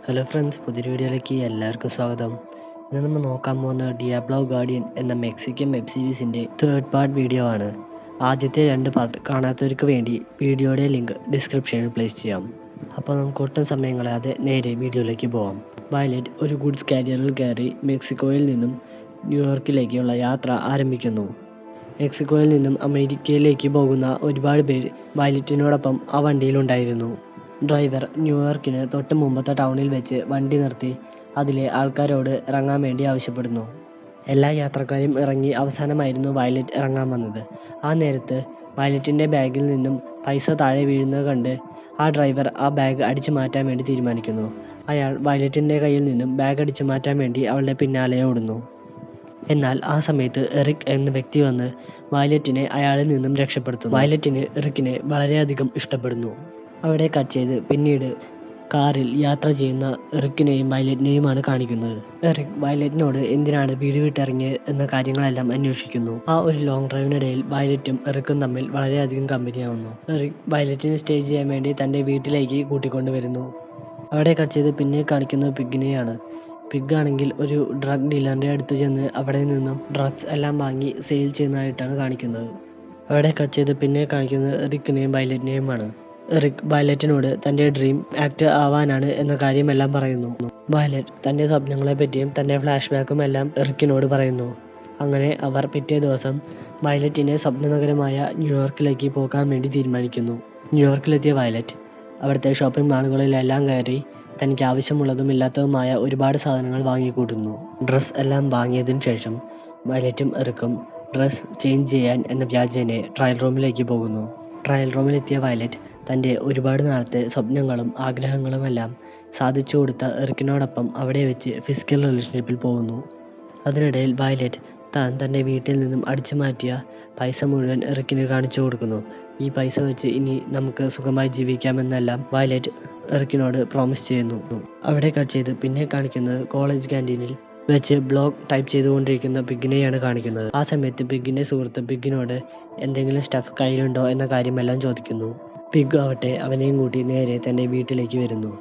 Hello friends, പുതിയൊരു വീഡിയോയിലേക്ക് എല്ലാവർക്കും സ്വാഗതം. ഇന്ന് നമ്മൾ നോക്കാൻ പോകുന്ന ഡിയാബ്ലോ ഗാർഡിയൻ എന്ന മെക്സിക്കൻ വെബ് സീരീസിൻ്റെ തേർഡ് പാർട്ട് വീഡിയോ ആണ്. ആദ്യത്തെ 2 പാർട്ട് കാണാത്തവർക്ക് വേണ്ടി വീഡിയോയുടെ ലിങ്ക് ഡിസ്ക്രിപ്ഷനിൽ പ്ലേസ് ചെയ്യാം. അപ്പോൾ നമുക്ക് ഒട്ടും സമയം കളയാതെ നേരെ വീഡിയോയിലേക്ക് പോകാം. വയലറ്റ് ഒരു ഗുഡ്സ് കാരിയറിൽ കയറി മെക്സിക്കോയിൽ നിന്നും ന്യൂയോർക്കിലേക്കുള്ള യാത്ര ആരംഭിക്കുന്നു. മെക്സിക്കോയിൽ നിന്നും അമേരിക്കയിലേക്ക് പോകുന്ന ഒരുപാട് പേർ വയലറ്റിനോടൊപ്പം ആ വണ്ടിയിലുണ്ടായിരുന്നു. ഡ്രൈവർ ന്യൂയോർക്കിന് തൊട്ട് മുമ്പത്തെ ടൗണിൽ വെച്ച് വണ്ടി നിർത്തി അതിലെ ആൾക്കാരോട് ഇറങ്ങാൻ വേണ്ടി ആവശ്യപ്പെടുന്നു. എല്ലാ യാത്രക്കാരും ഇറങ്ങി അവസാനമായിരുന്നു വയലറ്റ് ഇറങ്ങാൻ വന്നത്. ആ നേരത്ത് വയലറ്റിൻ്റെ ബാഗിൽ നിന്നും പൈസ താഴെ വീഴുന്നത് കണ്ട് ആ ഡ്രൈവർ ആ ബാഗ് അടിച്ചു മാറ്റാൻ വേണ്ടി തീരുമാനിക്കുന്നു. അയാൾ വയലറ്റിൻ്റെ കയ്യിൽ നിന്നും ബാഗ് അടിച്ചു മാറ്റാൻ വേണ്ടി അവളുടെ പിന്നാലെ ഓടുന്നു. എന്നാൽ ആ സമയത്ത് എറിക് എന്ന വ്യക്തി വന്ന് വയലറ്റിനെ അയാളിൽ നിന്നും രക്ഷപ്പെടുത്തുന്നു. വയലറ്റിന് എറിക്കിനെ വളരെയധികം ഇഷ്ടപ്പെടുന്നു. അവിടെ കട്ട് ചെയ്ത് പിന്നീട് കാറിൽ യാത്ര ചെയ്യുന്ന എറിക്കിനെയും വയലറ്റിനെയുമാണ് കാണിക്കുന്നത്. എറിക് വയലറ്റിനോട് എന്തിനാണ് വീട് വിട്ടിറങ്ങിയത് എന്ന കാര്യങ്ങളെല്ലാം അന്വേഷിക്കുന്നു. ആ ഒരു ലോങ് ഡ്രൈവിനിടയിൽ വയലറ്റും എറിക്കും തമ്മിൽ വളരെയധികം കമ്പനിയാവുന്നു. എറിക് വയലറ്റിനെ സ്റ്റേ ചെയ്യാൻ വേണ്ടി തൻ്റെ വീട്ടിലേക്ക് കൂട്ടിക്കൊണ്ടുവരുന്നു. അവിടെ കട്ട് ചെയ്ത് പിന്നെ കാണിക്കുന്നത് പിഗിനെയാണ്. പിഗ് ആണെങ്കിൽ ഒരു ഡ്രഗ് ഡീലറിൻ്റെ അടുത്ത് ചെന്ന് അവിടെ നിന്നും ഡ്രഗ്സ് എല്ലാം വാങ്ങി സെയിൽ ചെയ്യുന്നതായിട്ടാണ് കാണിക്കുന്നത്. അവിടെ കട്ട് ചെയ്ത് പിന്നെ കാണിക്കുന്നത് എറിക്കിനെയും വയലറ്റിനെയുമാണ്. എറിക് വയലറ്റിനോട് തൻ്റെ ഡ്രീം ആക്ടർ ആവാനാണ് എന്ന കാര്യമെല്ലാം പറയുന്നു. വയലറ്റ് തൻ്റെ സ്വപ്നങ്ങളെ പറ്റിയും തൻ്റെ ഫ്ലാഷ് ബാക്കും എല്ലാം എറിക്കിനോട് പറയുന്നു. അങ്ങനെ അവർ പിറ്റേ ദിവസം വയലറ്റിൻ്റെ സ്വപ്നനഗരമായ ന്യൂയോർക്കിലേക്ക് പോകാൻ വേണ്ടി തീരുമാനിക്കുന്നു. ന്യൂയോർക്കിലെത്തിയ വയലറ്റ് അവിടുത്തെ ഷോപ്പിംഗ് മാളുകളിലെല്ലാം കയറി തനിക്ക് ആവശ്യമുള്ളതും ഇല്ലാത്തതുമായ ഒരുപാട് സാധനങ്ങൾ വാങ്ങിക്കൂട്ടുന്നു. ഡ്രസ്സ് എല്ലാം വാങ്ങിയതിനു ശേഷം വയലറ്റും എറിക്കും ഡ്രസ്സ് ചേഞ്ച് ചെയ്യാൻ എന്ന വ്യാജേന ട്രയൽ റൂമിലേക്ക് പോകുന്നു. ട്രയൽ റൂമിലെത്തിയ വയലറ്റ് തൻ്റെ ഒരുപാട് നാളത്തെ സ്വപ്നങ്ങളും ആഗ്രഹങ്ങളുമെല്ലാം സാധിച്ചു കൊടുത്ത എറിക്കിനോടൊപ്പം അവിടെ വെച്ച് ഫിസിക്കൽ റിലേഷൻഷിപ്പിൽ പോകുന്നു. അതിനിടയിൽ വയലറ്റ് തൻ്റെ വീട്ടിൽ നിന്നും അടിച്ചു മാറ്റിയ പൈസ മുഴുവൻ എറിക്കിന് കാണിച്ചു കൊടുക്കുന്നു. ഈ പൈസ വെച്ച് ഇനി നമുക്ക് സുഖമായി ജീവിക്കാമെന്നെല്ലാം വയലറ്റ് എറിക്കിനോട് പ്രോമിസ് ചെയ്യുന്നു. അവിടെ കട്ട് ചെയ്ത് പിന്നെ കാണിക്കുന്നത് കോളേജ് ക്യാൻറ്റീനിൽ വെച്ച് ബ്ലോഗ് ടൈപ്പ് ചെയ്തുകൊണ്ടിരിക്കുന്ന പിഗിനെയാണ് കാണിക്കുന്നത്. ആ സമയത്ത് പിഗിൻ്റെ സുഹൃത്ത് പിഗിനോട് എന്തെങ്കിലും സ്റ്റഫ് കയ്യിലുണ്ടോ എന്ന കാര്യമെല്ലാം ചോദിക്കുന്നു. പിഗ് ആവട്ടെ അവനെയും കൂട്ടി നേരെ തൻ്റെ വീട്ടിലേക്ക് വരുന്നു.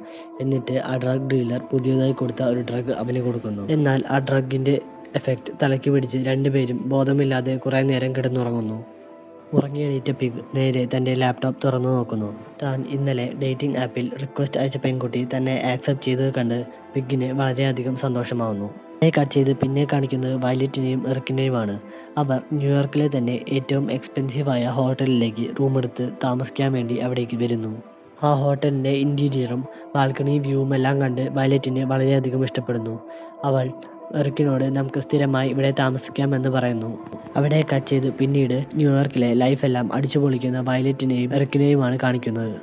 എന്നിട്ട് ആ ഡ്രഗ് ഡീലർ പുതിയതായി കൊടുത്ത ഒരു ഡ്രഗ് അവന് കൊടുക്കുന്നു. എന്നാൽ ആ ഡ്രഗിൻ്റെ എഫക്റ്റ് തലയ്ക്ക് പിടിച്ച് രണ്ടുപേരും ബോധമില്ലാതെ കുറേ നേരം കിടന്നുറങ്ങുന്നു. ഉറങ്ങി എണീറ്റ പിഗ് നേരെ തൻ്റെ ലാപ്ടോപ്പ് തുറന്നു നോക്കുന്നു. താൻ ഇന്നലെ ഡേറ്റിംഗ് ആപ്പിൽ റിക്വസ്റ്റ് അയച്ച പെൺകുട്ടി തന്നെ ആക്സെപ്റ്റ് ചെയ്തത് കണ്ട് പിഗിന് വളരെയധികം സന്തോഷമാവുന്നു. കട്ട് ചെയ്ത് പിന്നെ കാണിക്കുന്നത് വയലറ്റിനെയും എറിക്കിനെയുമാണ്. അവർ ന്യൂയോർക്കിലെ തന്നെ ഏറ്റവും എക്സ്പെൻസീവായ ഹോട്ടലിലേക്ക് റൂമെടുത്ത് താമസിക്കാൻ വേണ്ടി അവിടേക്ക് വരുന്നു. ആ ഹോട്ടലിൻ്റെ ഇൻറ്റീരിയറും ബാൽക്കണി വ്യൂവും എല്ലാം കണ്ട് വയലറ്റിന് വളരെയധികം ഇഷ്ടപ്പെടുന്നു. അവൾ എറിക്കിനോട് നമുക്ക് സ്ഥിരമായി ഇവിടെ താമസിക്കാമെന്ന് പറയുന്നു. അവിടെ കട്ട് ചെയ്ത് പിന്നീട് ന്യൂയോർക്കിലെ ലൈഫെല്ലാം അടിച്ചു പൊളിക്കുന്ന വയലറ്റിനെയും എറിക്കിനെയുമാണ് കാണിക്കുന്നത്.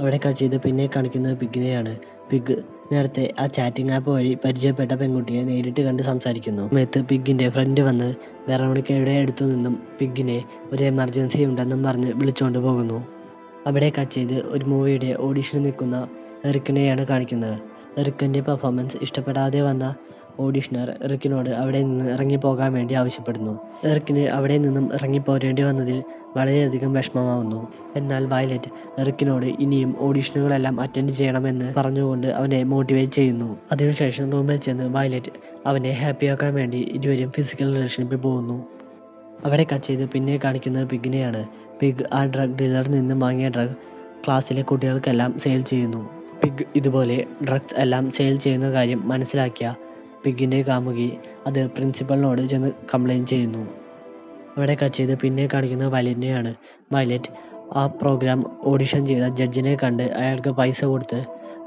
അവിടെ കട്ട് ചെയ്ത് പിന്നെ കാണിക്കുന്നത് പിഗിനെയാണ്. പിഗ് നേരത്തെ ആ ചാറ്റിംഗ് ആപ്പ് വഴി പരിചയപ്പെട്ട പെൺകുട്ടിയെ നേരിട്ട് കണ്ട് സംസാരിക്കുന്നു. സമയത്ത് പിഗിൻ്റെ ഫ്രണ്ട് വന്ന് വെറോണിക്കയുടെ അടുത്തു നിന്നും പിഗിനെ ഒരു എമർജൻസി ഉണ്ടെന്നും പറഞ്ഞ് വിളിച്ചുകൊണ്ട് പോകുന്നു. അവിടെ കട്ട് ചെയ്ത് ഒരു മൂവിയുടെ ഓഡിഷന് നിൽക്കുന്ന എറിക്കിനെയാണ് കാണിക്കുന്നത്. എറിക്കിൻ്റെ പെർഫോമൻസ് ഇഷ്ടപ്പെടാതെ വന്ന ഓഡിഷണർ എറിക്കിനോട് അവിടെ നിന്ന് ഇറങ്ങിപ്പോകാൻ വേണ്ടി ആവശ്യപ്പെടുന്നു. എറിക്കിന് അവിടെ നിന്നും ഇറങ്ങിപ്പോരേണ്ടി വന്നതിൽ വളരെയധികം വിഷമമാവുന്നു. എന്നാൽ വയലറ്റ് എറിക്കിനോട് ഇനിയും ഓഡിഷനുകളെല്ലാം അറ്റൻഡ് ചെയ്യണമെന്ന് പറഞ്ഞുകൊണ്ട് അവനെ മോട്ടിവേറ്റ് ചെയ്യുന്നു. അതിനുശേഷം റൂമിൽ ചെന്ന് വയലറ്റ് അവനെ ഹാപ്പിയാക്കാൻ വേണ്ടി ഇരുവരും ഫിസിക്കൽ റിലേഷൻഷിപ്പിൽ പോകുന്നു. അവിടെ കട്ട് ചെയ്ത് പിന്നെ കാണിക്കുന്നത് പിഗിനെയാണ്. പിഗ് ആ ഡ്രഗ് ഡീലറിൽ നിന്നും വാങ്ങിയ ഡ്രഗ് ക്ലാസ്സിലെ കുട്ടികൾക്കെല്ലാം സെയിൽ ചെയ്യുന്നു. പിഗ് ഇതുപോലെ ഡ്രഗ്സ് എല്ലാം സെയിൽ ചെയ്യുന്ന കാര്യം മനസ്സിലാക്കിയ പിഗിൻ്റെ കാമുകി അത് പ്രിൻസിപ്പലിനോട് ചെന്ന് കംപ്ലയിൻറ്റ് ചെയ്യുന്നു. അവിടെ കട്ട് ചെയ്ത് പിന്നെ കാണിക്കുന്നത് വയലറ്റിനെയാണ്. വയലറ്റ് ആ പ്രോഗ്രാം ഓഡിഷൻ ചെയ്ത ജഡ്ജിനെ കണ്ട് അയാൾക്ക് പൈസ കൊടുത്ത്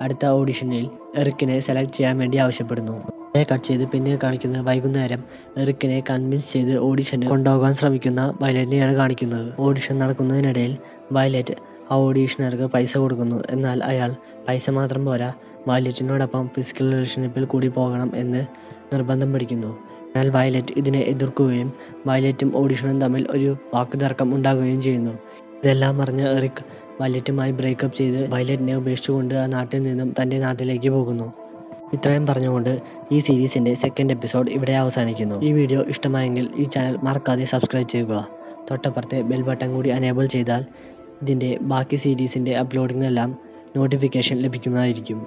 അടുത്ത ഓഡിഷനിൽ എറിക്കിനെ സെലക്ട് ചെയ്യാൻ വേണ്ടി ആവശ്യപ്പെടുന്നു. അവിടെ കട്ട് ചെയ്ത് പിന്നെ കാണിക്കുന്നത് വൈകുന്നേരം എറിക്കിനെ കൺവിൻസ് ചെയ്ത് ഓഡിഷന് കൊണ്ടുപോകാൻ ശ്രമിക്കുന്ന വയലറ്റിനെയാണ് കാണിക്കുന്നത്. ഓഡിഷൻ നടക്കുന്നതിനിടയിൽ വയലറ്റ് ആ ഓഡീഷണർക്ക് പൈസ കൊടുക്കുന്നു. എന്നാൽ അയാൾ പൈസ മാത്രം പോരാ, വയലറ്റിനോടൊപ്പം ഫിസിക്കൽ റിലേഷൻഷിപ്പിൽ കൂടി പോകണം എന്ന് നിർബന്ധം പിടിക്കുന്നു. എന്നാൽ വയലറ്റ് ഇതിനെ എതിർക്കുകയും വയലറ്റും ഓഡിഷനും തമ്മിൽ ഒരു വാക്കുതർക്കം ഉണ്ടാകുകയും ചെയ്യുന്നു. ഇതെല്ലാം അറിഞ്ഞ എറിക് വയലറ്റുമായി ബ്രേക്കപ്പ് ചെയ്ത് വയലറ്റിനെ ഉപേക്ഷിച്ചുകൊണ്ട് ആ നാട്ടിൽ നിന്നും തൻ്റെ നാട്ടിലേക്ക് പോകുന്നു. ഇത്രയും പറഞ്ഞുകൊണ്ട് ഈ സീരീസിൻ്റെ സെക്കൻഡ് എപ്പിസോഡ് ഇവിടെ അവസാനിക്കുന്നു. ഈ വീഡിയോ ഇഷ്ടമായെങ്കിൽ ഈ ചാനൽ മറക്കാതെ സബ്സ്ക്രൈബ് ചെയ്യുക. തൊട്ടപ്പുറത്തെ ബെൽ ബട്ടൺ കൂടി എനേബിൾ ചെയ്താൽ ഇതിൻ്റെ ബാക്കി സീരീസിൻ്റെ അപ്ലോഡിംഗ് എല്ലാം നോട്ടിഫിക്കേഷൻ ലഭിക്കുന്നതായിരിക്കും.